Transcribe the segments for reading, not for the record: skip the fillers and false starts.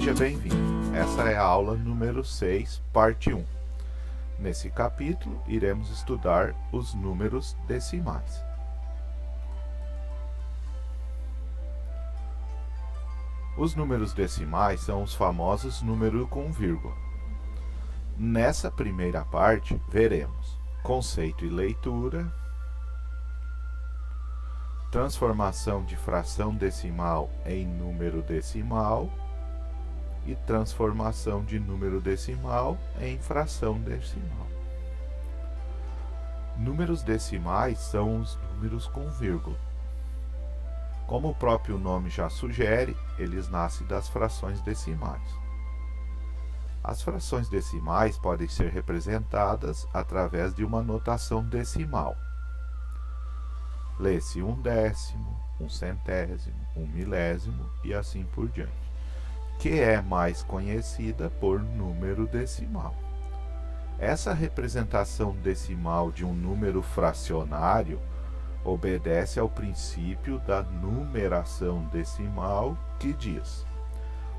Seja bem-vindo. Essa é a aula número 6, parte 1. Nesse capítulo, iremos estudar os números decimais. Os números decimais são os famosos números com vírgula. Nessa primeira parte, veremos conceito e leitura, transformação de fração decimal em número decimal e transformação de número decimal em fração decimal. Números decimais são os números com vírgula. Como o próprio nome já sugere, eles nascem das frações decimais. As frações decimais podem ser representadas através de uma notação decimal. Lê-se 1/10, 1/100, 1/1000 e assim por diante, que é mais conhecida por número decimal. Essa representação decimal de um número fracionário obedece ao princípio da numeração decimal, que diz: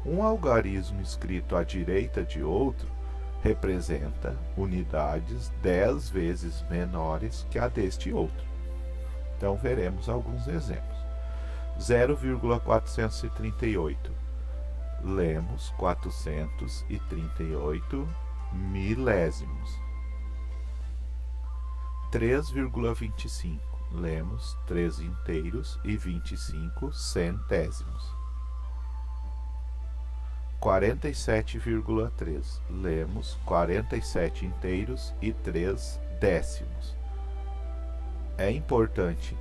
um algarismo escrito à direita de outro representa unidades 10 vezes menores que a deste outro. Então veremos alguns exemplos. 0,438. Lemos 438 milésimos. 3,25. Lemos 3 inteiros e 25 centésimos. 47,3. Lemos 47 inteiros e 3 décimos. É importante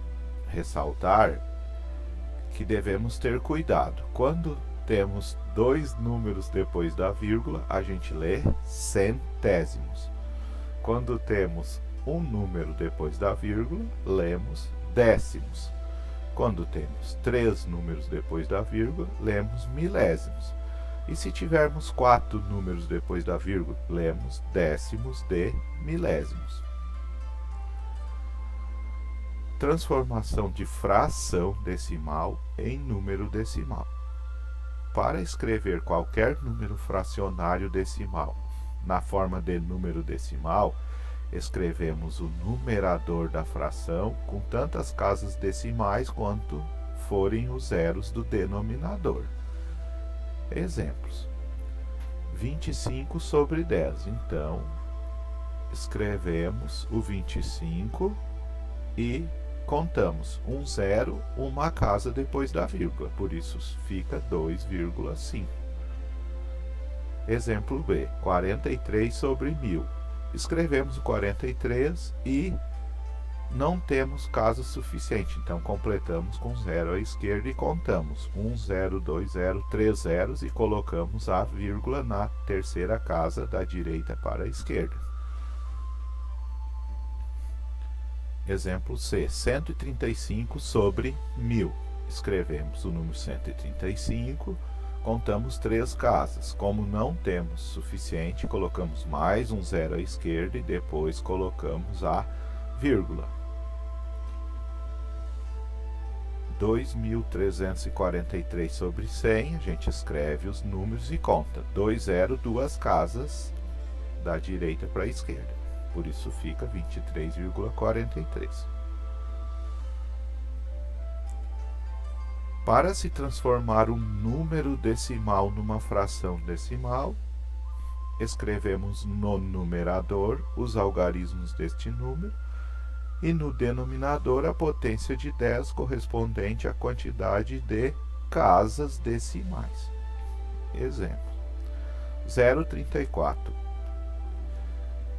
ressaltar que devemos ter cuidado. Quando temos dois números depois da vírgula, a gente lê centésimos. Quando temos um número depois da vírgula, lemos décimos. Quando temos 3 números depois da vírgula, lemos milésimos. E se tivermos 4 números depois da vírgula, lemos décimos de milésimos. Transformação de fração decimal em número decimal. Para escrever qualquer número fracionário decimal na forma de número decimal, escrevemos o numerador da fração com tantas casas decimais quanto forem os zeros do denominador. Exemplos: 25 sobre 10. Então, escrevemos o 25 e contamos um zero, uma casa depois da vírgula, por isso fica 2,5. Exemplo B, 43 sobre 1000. Escrevemos o 43 e não temos casa suficiente, então completamos com 0 à esquerda e contamos 1, 0, 2, 0, 3 zeros e colocamos a vírgula na terceira casa da direita para a esquerda. Exemplo C, 135 sobre 1000. Escrevemos o número 135, contamos 3 casas. Como não temos suficiente, colocamos mais um zero à esquerda e depois colocamos a vírgula. 2.343 sobre 100, a gente escreve os números e conta 2 zero, 2 casas da direita para a esquerda. Por isso fica 23,43. Para se transformar um número decimal numa fração decimal, escrevemos no numerador os algarismos deste número e no denominador a potência de 10 correspondente à quantidade de casas decimais. Exemplo: 0,34.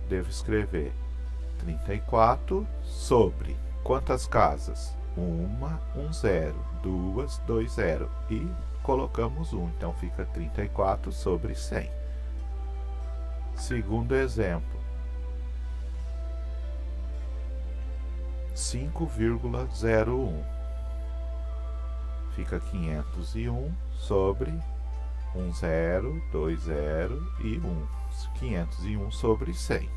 Devo escrever 34 sobre quantas casas? 1, 1 zero, 2, 2 zero e colocamos 1, então fica 34 sobre 100. Segundo exemplo, 5,01. Fica 501 sobre 1 zero, 2 zero e 1. 501 sobre 100.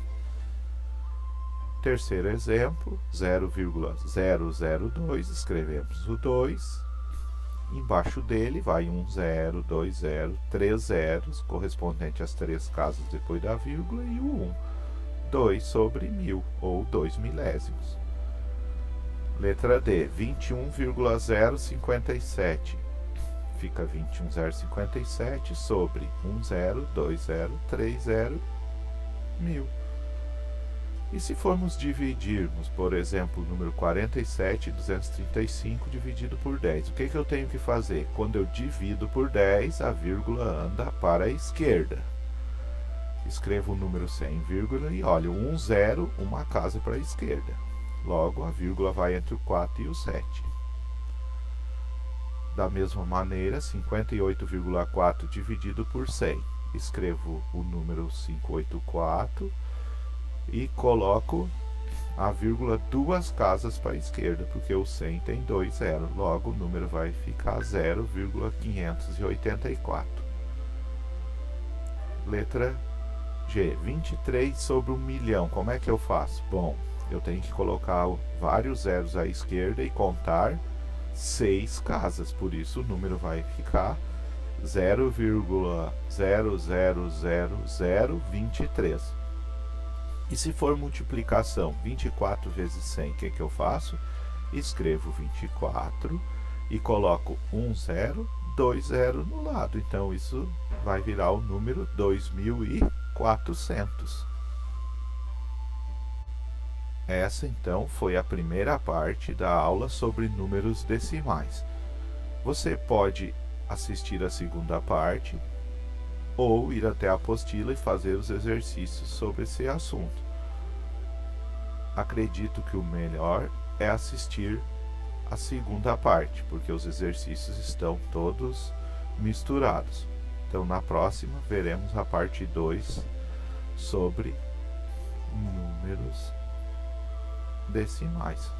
Terceiro exemplo, 0,002, escrevemos o 2 Embaixo dele vai 1 0, 2 0, 3 zeros, correspondente às 3 casas depois da vírgula, e o 1, 2 sobre 1000, ou 2 milésimos. Letra D, 21,057. Fica 21,057 sobre 1 0, 2 0, 3 0, 1000. E se formos dividirmos, por exemplo, o número 47,235 dividido por 10, o que eu tenho que fazer? Quando eu divido por 10, a vírgula anda para a esquerda. Escrevo o número sem vírgula e olha, 1 0, uma casa para a esquerda. Logo, a vírgula vai entre o 4 e o 7. Da mesma maneira, 58,4 dividido por 100. Escrevo o número 584 e coloco a vírgula 2 casas para a esquerda, porque o 100 tem 2 zeros. Logo, o número vai ficar 0,584. Letra G, 23 sobre 1 milhão. Como é que eu faço? Bom, eu tenho que colocar vários zeros à esquerda e contar 6 casas, por isso o número vai ficar 0,0000023. E se for multiplicação, 24 vezes 100, o que eu faço? Escrevo 24 e coloco 1 0, 2 0 no lado. Então, isso vai virar o número 2400. Essa, então, foi a primeira parte da aula sobre números decimais. Você pode assistir a segunda parte ou ir até a apostila e fazer os exercícios sobre esse assunto. Acredito que o melhor é assistir a segunda parte, porque os exercícios estão todos misturados. Então, na próxima, veremos a parte 2 sobre números decimais.